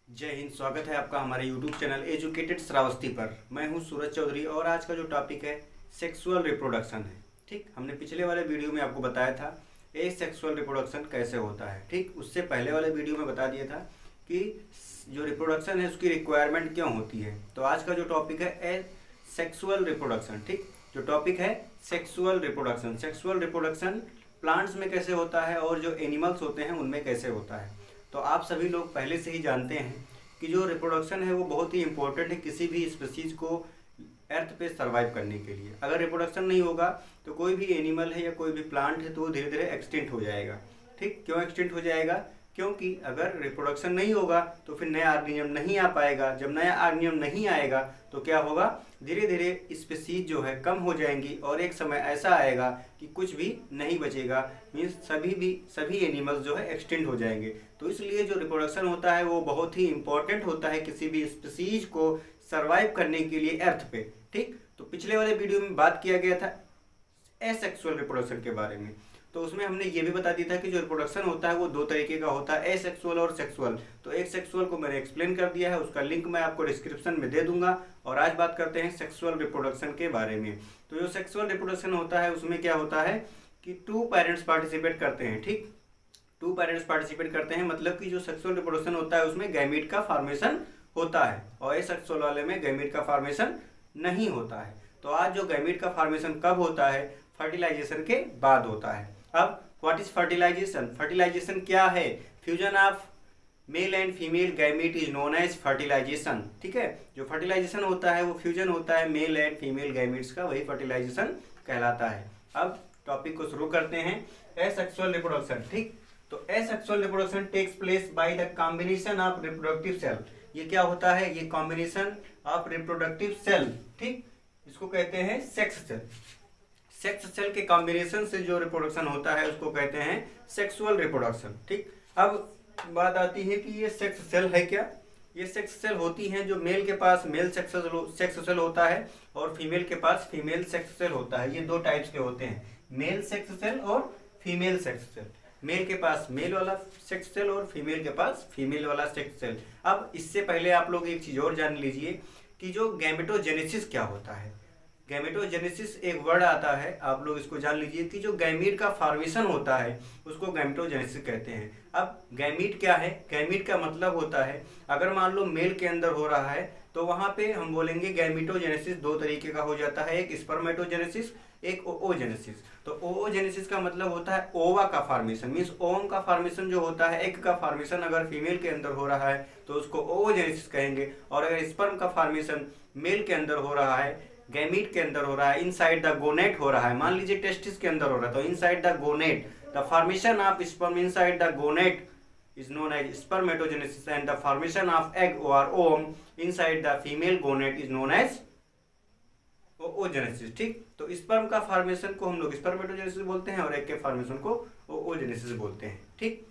जय हिंद। स्वागत है आपका हमारे यूट्यूब चैनल एजुकेटेड श्रावस्ती पर। मैं हूं सूरज चौधरी और आज का जो टॉपिक है सेक्सुअल रिप्रोडक्शन है। ठीक, हमने पिछले वाले वीडियो में आपको बताया था ए सेक्सुअल रिप्रोडक्शन कैसे होता है। ठीक, उससे पहले वाले वीडियो में बता दिया था कि जो रिप्रोडक्शन है उसकी रिक्वायरमेंट क्यों होती है। तो आज का जो टॉपिक है ए सेक्सुअल रिप्रोडक्शन। ठीक, जो टॉपिक है sexual reproduction. Sexual reproduction plants में कैसे होता है और जो एनिमल्स होते हैं उनमें कैसे होता है। तो आप सभी लोग पहले से ही जानते हैं कि जो रिप्रोडक्शन है वो बहुत ही इंपॉर्टेंट है किसी भी स्पीसीज को अर्थ पे सर्वाइव करने के लिए। अगर रिप्रोडक्शन नहीं होगा तो कोई भी एनिमल है या कोई भी प्लांट है तो वो धीरे धीरे एक्सटिंक्ट हो जाएगा। ठीक, क्यों एक्सटिंक्ट हो जाएगा? क्योंकि अगर रिप्रोडक्शन नहीं होगा तो फिर नया ऑर्गेनिज्म नहीं आ पाएगा। जब नया ऑर्गेनिज्म नहीं आएगा तो क्या होगा, धीरे धीरे स्पीसीज जो है कम हो जाएंगी और एक समय ऐसा आएगा कि कुछ भी नहीं बचेगा। मीन्स सभी एनिमल्स जो है एक्सटिंक्ट हो जाएंगे। तो इसलिए जो रिप्रोडक्शन होता है वो बहुत ही इंपॉर्टेंट होता है किसी भी स्पीसीज को सर्वाइव करने के लिए अर्थ पे। ठीक, तो पिछले वाले वीडियो में बात किया गया था एसेक्सुअल रिप्रोडक्शन के बारे में। तो उसमें हमने ये भी बता दिया था कि जो रिप्रोडक्शन होता है वो दो तरीके का होता है, एसेक्सुअल और सेक्सुअल। तो एक सेक्सुअल को मैंने एक्सप्लेन कर दिया है, उसका लिंक मैं आपको डिस्क्रिप्शन में दे दूंगा। और आज बात करते हैं सेक्सुअल रिप्रोडक्शन के बारे में। तो जो सेक्सुअल रिप्रोडक्शन होता है उसमें क्या होता है कि टू पेरेंट्स पार्टिसिपेट करते हैं। ठीक, टू पेरेंट्स पार्टिसिपेट करते हैं मतलब कि जो सेक्सुअल रिप्रोडक्शन होता है उसमें गैमीट का फॉर्मेशन होता है और एसेक्सुअल वाले में गैमीट का फॉर्मेशन नहीं होता है। तो आज जो गैमीट का फॉर्मेशन कब होता है? फर्टिलाइजेशन के बाद होता है। अब व्हाट इज फर्टिलाइजेशन? फर्टिलाइजेशन क्या है? Fusion of male and female gamete is known as fertilisation. ठीक है, जो फर्टिलाइजेशन होता है वो फ्यूजन होता है मेल एंड फीमेल गैमीट्स का, वही फर्टिलाइजेशन कहलाता है। अब टॉपिक को शुरू करते हैं, एसेक्सुअल रिप्रोडक्शन। ठीक, तो asexual reproduction takes place by the combination of reproductive cell. ये क्या होता है? ये कॉम्बिनेशन ऑफ रिप्रोडक्टिव सेल। ठीक, इसको कहते हैं सेक्स सेल। सेक्स सेल के कॉम्बिनेशन से जो रिप्रोडक्शन होता है उसको कहते हैं सेक्सुअल रिप्रोडक्शन। ठीक, अब बात आती है कि ये सेक्स सेल है क्या? ये सेक्स सेल होती हैं जो मेल के पास मेल सेक्स सेल होता है और फीमेल के पास फीमेल सेक्स सेल होता है। ये दो टाइप्स के होते हैं, मेल सेक्स सेल और फीमेल सेक्स सेल। मेल के पास मेल वाला सेक्स सेल और फीमेल के पास फीमेल वाला सेक्स सेल। अब इससे पहले आप लोग एक चीज और जान लीजिए कि जो गैमेटोजेनेसिस क्या होता है। गैमेटोजेनेसिस एक वर्ड आता है, आप लोग इसको जान लीजिए कि जो गैमीट का फॉर्मेशन होता है उसको गैमेटोजेनेसिस कहते हैं। अब गैमीट क्या है? गैमीट का मतलब होता है अगर मान लो मेल के अंदर हो रहा है तो वहां पे हम बोलेंगे गैमेटोजेनेसिस दो तरीके का हो जाता है, एक स्पर्मेटोजेनेसिस, एक ओओजेनेसिस। तो ओओजेनेसिस का मतलब होता है ओवा का फॉर्मेशन, मीन्स ओम का फॉर्मेशन जो होता है, एग का फॉर्मेशन अगर फीमेल के अंदर हो रहा है तो उसको ओओजेनेसिस कहेंगे। और अगर स्पर्म का फॉर्मेशन मेल के अंदर हो रहा है, गैमीट के अंदर हो रहा है, इनसाइड द गोनेट हो रहा है, मान लीजिए टेस्टिस के अंदर हो रहा है तो inside the gonad the formation of sperm inside the gonad is known as spermatogenesis and the formation of egg or ovum inside the female gonad is known as oogenesis। ठीक, तो स्पर्म का formation को हम लोग spermatogenesis बोलते हैं और egg के फॉर्मेशन को oogenesis बोलते हैं। ठीक,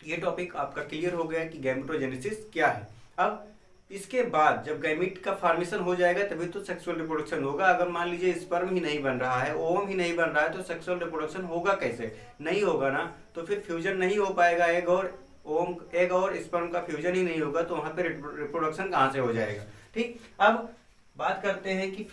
ये टॉपिक आपका क्लियर हो गया कि गैमेटोजेनेसिस क्या है। अब इसके बाद जब गैमीट का फॉर्मेशन हो जाएगा तभी तो सेक्सुअल रिप्रोडक्शन होगा। अगर मान लीजिए स्पर्म ही नहीं बन रहा है, ओवम ही नहीं बन रहा है तो सेक्सुअल रिप्रोडक्शन होगा कैसे? नहीं होगा ना, तो फिर फ्यूजन नहीं हो पाएगा। एग और स्पर्म का फ्यूजन ही नहीं होगा तो वहां पे रिप्रोडक्शन कहां से हो जाएगा? ठीक, अब बात करते हैं कि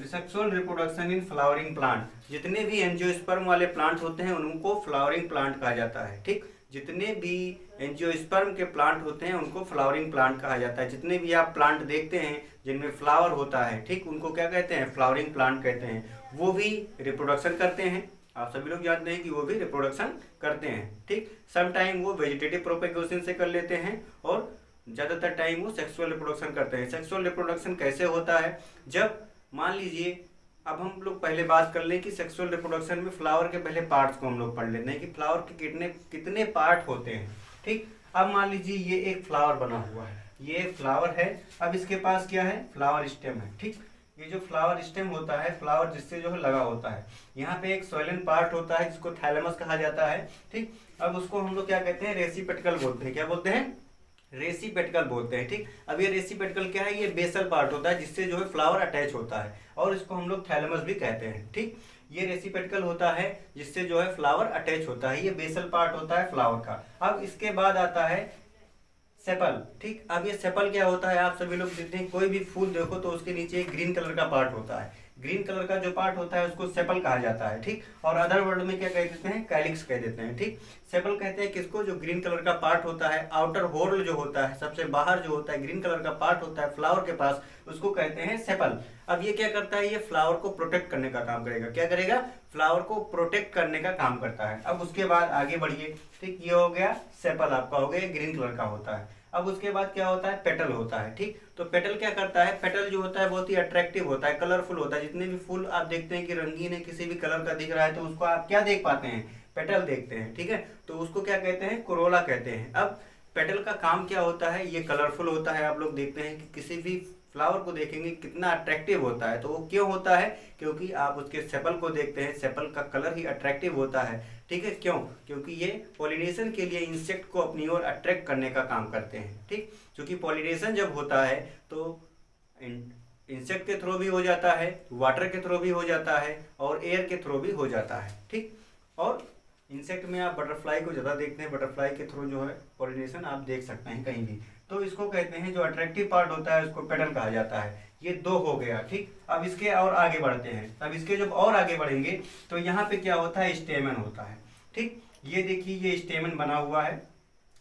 sexual reproduction in flowering plant. जितने भी एंजियोस्पर्म वाले प्लांट होते हैं उनको फ्लावरिंग प्लांट कहा जाता है। ठीक, जितने भी एंजियोस्पर्म के प्लांट होते हैं उनको फ्लावरिंग प्लांट कहा जाता है। जितने भी आप प्लांट देखते हैं जिनमें फ्लावर होता है, ठीक, उनको क्या कहते हैं? फ्लावरिंग प्लांट कहते हैं। वो भी रिप्रोडक्शन करते हैं, आप सभी लोग जानते हैं कि वो भी रिप्रोडक्शन करते हैं। ठीक, सम टाइम वो वेजिटेटिव प्रोपेगेशन से कर लेते हैं और ज्यादातर टाइम वो सेक्सुअल रिप्रोडक्शन करते हैं। सेक्सुअल रिप्रोडक्शन कैसे होता है? जब मान लीजिए, अब हम लोग पहले बात कर लें कि सेक्सुअल रिप्रोडक्शन में फ्लावर के पहले पार्ट्स को हम लोग पढ़ लेते हैं कि फ्लावर के कितने कितने पार्ट होते हैं। ठीक, अब मान लीजिए ये एक फ्लावर बना हुआ है, ये फ्लावर है। अब इसके पास क्या है? फ्लावर स्टेम है। ठीक, ये जो फ्लावर स्टेम होता है, फ्लावर जिससे जो है लगा होता है, यहाँ पे एक सोइलन पार्ट होता है जिसको थैलेमस कहा जाता है। ठीक, अब उसको हम लोग क्या कहते हैं? रेसिपेटिकल बोलते हैं। क्या बोलते हैं? रेसिपेटिकल बोलते हैं। ठीक, अब ये रेसिपेटिकल क्या है? ये बेसल पार्ट होता है जिससे जो है फ्लावर अटैच होता है और इसको हम लोग थैलेमस भी कहते हैं। ठीक, ये रेसिपेटिकल होता है जिससे जो है फ्लावर अटैच होता है, ये बेसल पार्ट होता है फ्लावर का। अब इसके बाद आता है सेपल। ठीक, अब ये सेपल क्या होता है, आप सभी लोग देखते हैं कोई भी फूल देखो तो उसके नीचे एक ग्रीन कलर का पार्ट होता है, ग्रीन कलर का जो पार्ट होता है उसको सेपल कहा जाता है। ठीक, और अदर वर्ड में क्या कह देते हैं, कैलिक्स कह देते हैं। ठीक, सेपल कहते हैं किसको, जो ग्रीन कलर का पार्ट होता है, आउटर होल जो होता है, सबसे बाहर जो होता है ग्रीन कलर का पार्ट होता है फ्लावर के पास, उसको कहते हैं सेपल। अब ये क्या करता है, ये फ्लावर को प्रोटेक्ट करने का काम करेगा। क्या करेगा, फ्लावर को प्रोटेक्ट करने का काम करता है। अब उसके बाद आगे बढ़िए। ठीक, ये हो गया सेपल आपका हो गया, ग्रीन कलर का होता है। अब उसके बाद क्या होता है, पेटल होता है। ठीक, तो पेटल क्या करता है, पेटल जो होता है बहुत ही अट्रैक्टिव होता है, कलरफुल होता है। जितने भी फूल आप देखते हैं कि रंगीन है, किसी भी कलर का दिख रहा है, तो उसको आप क्या देख पाते हैं, पेटल देखते हैं। ठीक है, तो उसको क्या कहते हैं, कोरोला कहते हैं। अब पेटल का काम क्या होता है, ये कलरफुल होता है। आप लोग देखते हैं कि किसी भी फ्लावर को देखेंगे कितना अट्रैक्टिव होता है, तो वो क्यों होता है, क्योंकि आप उसके सेपल को देखते हैं, सेपल का कलर ही अट्रैक्टिव होता है। ठीक है, क्यों, क्योंकि ये पॉलिनेशन के लिए इंसेक्ट को अपनी ओर अट्रैक्ट करने का काम करते हैं। ठीक, क्योंकि पॉलिनेशन जब होता है तो इंसेक्ट के थ्रू भी हो जाता है, वाटर के थ्रू भी हो जाता है, और एयर के थ्रू भी हो जाता है। ठीक, और इंसेक्ट में आप बटरफ्लाई को ज़्यादा देखते हैं, बटरफ्लाई के थ्रू जो है पॉलिनेशन आप देख सकते हैं कहीं भी। तो इसको कहते हैं, जो अट्रैक्टिव पार्ट होता है उसको पेटल कहा जाता है। ये दो हो गया। ठीक, अब इसके और आगे बढ़ते हैं। अब इसके जब और आगे बढ़ेंगे तो यहाँ पे क्या होता है, स्टेमन होता है। ठीक, ये देखिए ये स्टेमन बना हुआ है,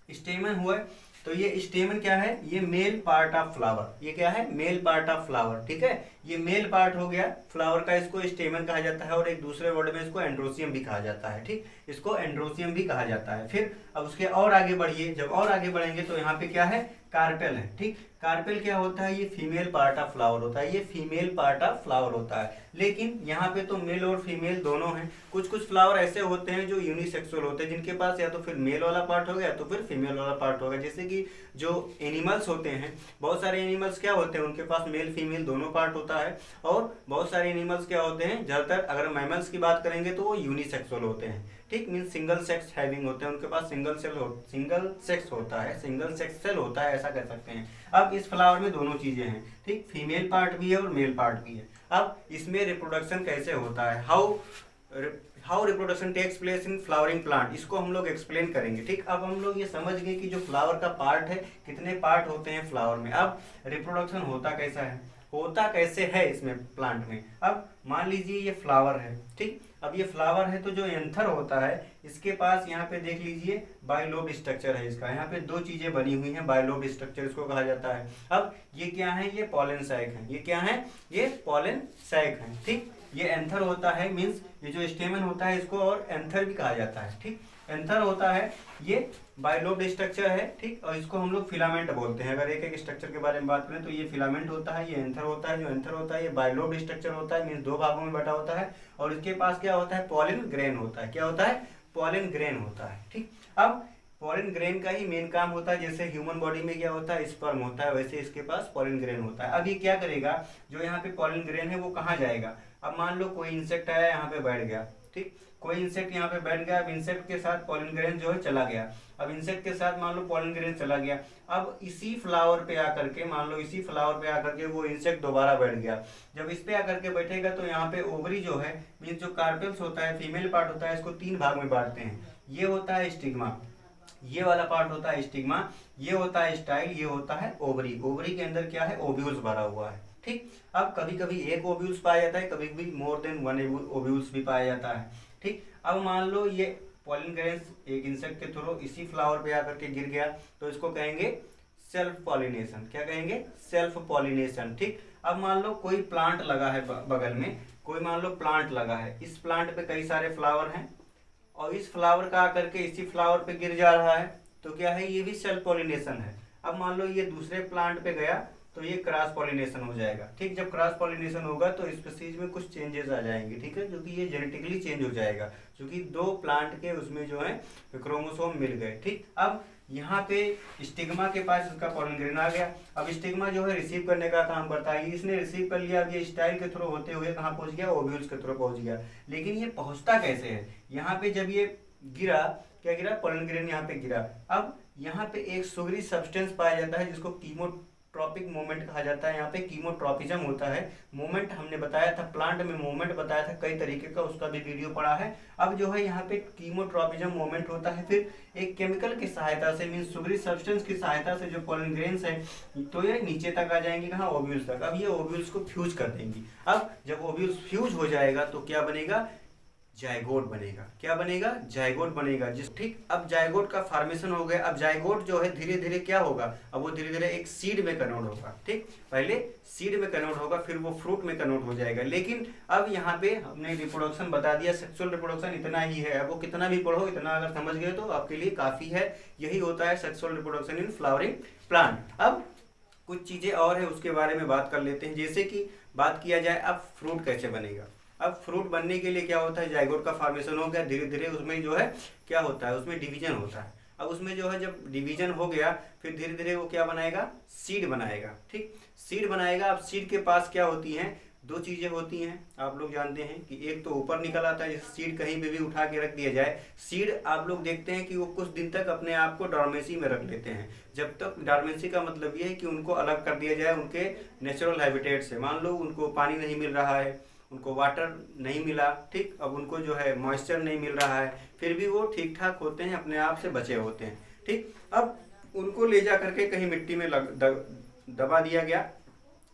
स्टेमन हुआ है। तो ये स्टेमन क्या है, ये मेल पार्ट ऑफ फ्लावर, ये क्या है, मेल पार्ट ऑफ फ्लावर। ठीक है, ये मेल पार्ट हो गया फ्लावर का, इसको स्टेमन कहा जाता है, और एक दूसरे वर्ड में इसको एंड्रोसियम भी कहा जाता है। ठीक, इसको एंड्रोसियम भी कहा जाता है। फिर अब उसके और आगे बढ़िए, जब और आगे बढ़ेंगे तो यहाँ पे क्या है, कार्पेल है। ठीक, कार्पेल क्या होता है, ये फीमेल पार्ट ऑफ फ्लावर होता है, ये फीमेल पार्ट ऑफ फ्लावर होता है। लेकिन यहाँ पे तो मेल और फीमेल दोनों हैं। कुछ कुछ फ्लावर ऐसे होते हैं जो यूनिसेक्सुअल होते हैं, जिनके पास या तो फिर मेल वाला पार्ट हो गया तो फिर फीमेल वाला पार्ट होगा। जैसे कि जो एनिमल्स होते हैं, बहुत सारे एनिमल्स क्या होते हैं, उनके पास मेल फीमेल दोनों पार्ट होता है। और बहुत सारे एनिमल्स क्या होते हैं, ज़्यादातर अगर मैमल्स की बात करेंगे तो वो यूनिसेक्सुअल होते हैं। ठीक, मीन सिंगल सेक्स हैविंग होते हैं, उनके पास सिंगल सेक्स होता है, सिंगल सेक्स सेल होता है, ऐसा कह सकते हैं। अब इस फ्लावर में दोनों चीजें हैं। ठीक, फीमेल पार्ट भी है और मेल पार्ट भी है। अब इसमें रिप्रोडक्शन कैसे होता है, how reproduction takes place in flowering plant, इसको हम लोग एक्सप्लेन करेंगे। ठीक, अब हम लोग ये समझ गए कि जो फ्लावर का पार्ट है, कितने पार्ट होते हैं फ्लावर में। अब रिप्रोडक्शन होता कैसा है, होता कैसे है इसमें प्लांट में। अब मान लीजिए ये फ्लावर है। ठीक, अब ये फ्लावर है तो जो एंथर होता है, इसके पास यहाँ पे देख लीजिए बाइलोब स्ट्रक्चर है इसका, यहाँ पे दो चीजें बनी हुई हैं, बाइलोब स्ट्रक्चर इसको कहा जाता है। अब ये क्या है, ये पॉलन सैक है, ये क्या है, ये पॉलन सैक है। ठीक, ये एंथर होता है, मीन्स ये जो स्टेमन होता है इसको और एंथर भी कहा जाता है। ठीक, एंथर होता है, ये बाइलोब स्ट्रक्चर है। ठीक, और इसको हम लोग फिलामेंट बोलते हैं। अगर एक एक स्ट्रक्चर के बारे में बात करें तो ये फिलामेंट होता है, ये एंथर होता है, जो एंथर होता है ये बाइलोब स्ट्रक्चर होता है, मीन्स दो भागों में बटा होता है। और इसके पास क्या होता है, पॉलन ग्रेन होता है। क्या होता है, पॉलन ग्रेन होता है। ठीक, अब पॉलन ग्रेन का ही मेन काम होता है, जैसे ह्यूमन बॉडी में क्या होता है, स्पर्म होता है, वैसे इसके पास पॉलन ग्रेन होता है। अब ये क्या करेगा, जो यहाँ पे पॉलन ग्रेन है वो कहाँ जाएगा। अब मान लो कोई इंसेक्ट आया यहाँ पे बैठ गया। ठीक, कोई इंसेक्ट यहाँ पे बैठ गया, अब इंसेक्ट के साथ पॉलन ग्रेन जो है चला गया। अब इंसेक्ट के साथ मान लो पॉलन ग्रेन चला गया, अब इसी फ्लावर पे आकर के, मान लो इसी फ्लावर पे आकर के वो इंसेक्ट दोबारा बैठ गया। जब इस पे आकर के बैठेगा तो यहाँ पे ओवरी जो है, मीन्स जो कार्पेल्स होता है, फीमेल पार्ट होता है, इसको तीन भाग में बांटते हैं। ये होता है स्टिग्मा, ये वाला पार्ट होता है स्टिग्मा, ये होता है स्टाइल, ये होता है ओवरी। ओवरी के अंदर क्या है, ओव्यूल्स भरा हुआ है। ठीक, अब कभी कभी एक ओव्यूल्स पाया जाता है, कभी कभी मोर देन वन ओव्यूल्स भी पाया जाता है। ठीक, अब मान लो ये पॉलन ग्रेन एक इंसेक्ट के थ्रू इसी फ्लावर पे आकर के गिर गया, तो इसको कहेंगे सेल्फ पॉलिनेशन। क्या कहेंगे, सेल्फ पॉलिनेशन। ठीक, अब मान लो कोई प्लांट लगा है बगल में, कोई मान लो प्लांट लगा है, इस प्लांट पे कई सारे फ्लावर हैं और इस फ्लावर का आकर के इसी फ्लावर पे गिर जा रहा है, तो क्या है, ये भी सेल्फ पॉलिनेशन है। अब मान लो ये दूसरे प्लांट पे गया तो ये क्रॉस पॉलिनेशन हो जाएगा। ठीक, जब क्रॉस पॉलिनेशन होगा तो स्पीशीज में कुछ चेंजेस आ जाएंगे। ठीक है, क्योंकि ये जेनेटिकली चेंज हो जाएगा, क्योंकि दो प्लांट के उसमें जो है क्रोमोसोम मिल गए। ठीक, अब यहाँ पे स्टिग्मा के पास इसका पॉलन ग्रेन आ गया। अब स्टिग्मा जो है रिसीव करने का काम करता है, इसने रिसीव कर लिया। अब ये स्टाइल के थ्रू होते हुए कहाँ पहुंच गया, ओव्यूल्स के थ्रू पहुंच गया। लेकिन ये पहुंचता कैसे है, यहाँ पे जब ये गिरा, क्या गिरा, पॉलन ग्रेन यहाँ पे गिरा। अब यहाँ पे एक सुगरी सब्सटेंस पाया जाता है जिसको ट्रॉपिक मूवमेंट कहा जाता है। यहाँ पे कीमोट्रॉपिज्म होता है। मूवमेंट हमने बताया था, प्लांट में मूवमेंट बताया था कई तरीके का, उसका भी वीडियो पड़ा है। अब जो है यहाँ पे कीमोट्रॉपिज्म मूवमेंट होता है, फिर एक केमिकल की सहायता से, मीन सुगरी सब्सटेंस की सहायता से जो पोलन ग्रेन्स है तो ये नीचे तक आ जाएंगे, कहाँ, ओव्यूल्स तक। अब ये ओव्यूल्स को फ्यूज कर देंगी। अब जब ओव्यूल्स फ्यूज हो जाएगा तो क्या बनेगा, जायगोट बनेगा। क्या बनेगा, जायगोट बनेगा। जिस ठीक, अब जायगोट का फॉर्मेशन हो गया। अब जायगोट जो है धीरे धीरे क्या होगा, अब वो धीरे धीरे एक सीड में कन्वर्ट होगा। ठीक, पहले सीड में कन्वर्ट होगा, फिर वो फ्रूट में कन्वर्ट हो जाएगा। लेकिन अब यहाँ पे हमने रिप्रोडक्शन बता दिया, सेक्सुअल रिप्रोडक्शन इतना ही है। अब वो कितना भी पढ़ो, इतना अगर समझ गए तो आपके लिए काफी है। यही होता है sexual reproduction in flowering plant. अब कुछ चीजें और है, उसके बारे में बात कर लेते हैं। जैसे कि बात किया जाए अब फ्रूट कैसे बनेगा। अब फ्रूट बनने के लिए क्या होता है, जायगोट का फॉर्मेशन हो गया, धीरे धीरे उसमें जो है क्या होता है, उसमें डिवीजन होता है। अब उसमें जो है जब डिवीजन हो गया, फिर धीरे धीरे वो क्या बनाएगा, सीड बनाएगा। ठीक, सीड बनाएगा। अब सीड के पास क्या होती हैं, दो चीजें होती हैं। आप लोग जानते हैं कि एक तो ऊपर निकल आता है, जैसे सीड कहीं पे भी उठा के रख दिया जाए, सीड आप लोग देखते हैं कि वो कुछ दिन तक अपने आप को डॉर्मेंसी में रख लेते हैं। जब तक डॉर्मेंसी का मतलब ये है कि उनको अलग कर दिया जाए उनके नेचुरल हैबिटेट से। मान लो उनको पानी नहीं मिल रहा है, उनको वाटर नहीं मिला, ठीक, अब उनको जो है मॉइस्चर नहीं मिल रहा है, फिर भी वो ठीक ठाक होते हैं, अपने आप से बचे होते हैं। ठीक, अब उनको ले जा करके कहीं मिट्टी में दबा दिया गया,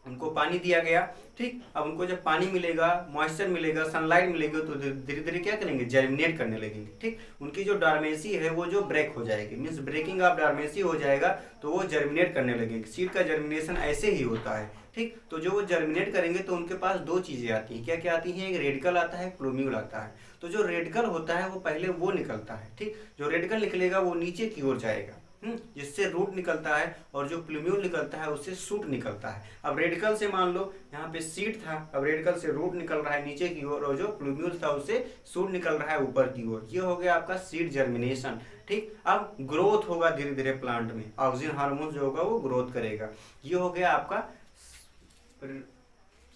उनको पानी दिया गया। ठीक, अब उनको जब पानी मिलेगा, मॉइस्चर मिलेगा, सनलाइट मिलेगी, तो धीरे धीरे क्या करेंगे, जर्मिनेट करने लगेंगे। ठीक, उनकी जो डॉर्मेंसी है वो जो ब्रेक हो जाएगी, मीन्स ब्रेकिंग ऑफ डॉर्मेंसी हो जाएगा, तो वो जर्मिनेट करने लगेंगे। सीड का जर्मिनेशन ऐसे ही होता है। ठीक, तो जो वो जर्मिनेट करेंगे तो उनके पास दो चीजें आती हैं। क्या क्या आती हैं, एक रेडिकल आता है, प्लूम्यूल आता है। तो जो रेडिकल होता है वो पहले वो निकलता है। ठीक, जो रेडिकल निकलेगा वो नीचे की ओर जाएगा, जिससे रूट निकलता है, और जो प्लूम्यूल निकलता है उससे सूट निकलता है। अब रेडिकल से मान लो यहाँ पे सीड था, अब रेडिकल से रूट निकल रहा है नीचे की ओर, और जो प्लूम्यूल था उससे सूट निकल रहा है ऊपर की ओर। ये हो गया आपका सीड जर्मिनेशन। ठीक, अब ग्रोथ होगा धीरे धीरे प्लांट में, ऑक्सीजन हार्मोन जो होगा वो ग्रोथ करेगा। ये हो गया आपका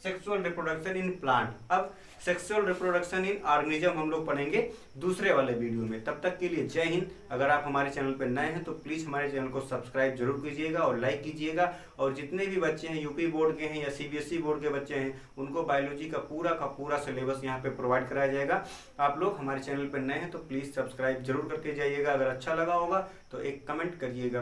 सेक्सुअल रिप्रोडक्शन इन प्लांट। अब सेक्सुअल रिप्रोडक्शन इन ऑर्गेनिज्म हम लोग पढ़ेंगे दूसरे वाले वीडियो में। तब तक के लिए जय हिंद। अगर आप हमारे चैनल पर नए हैं तो प्लीज़ हमारे चैनल को सब्सक्राइब जरूर कीजिएगा और लाइक कीजिएगा। और जितने भी बच्चे हैं यूपी बोर्ड के हैं या सीबीएसई बोर्ड के बच्चे हैं, उनको बायोलॉजी का पूरा सिलेबस यहाँ पे प्रोवाइड कराया जाएगा। आप लोग हमारे चैनल पर नए हैं तो प्लीज़ सब्सक्राइब जरूर करके जाइएगा। अगर अच्छा लगा होगा तो एक कमेंट करिएगा।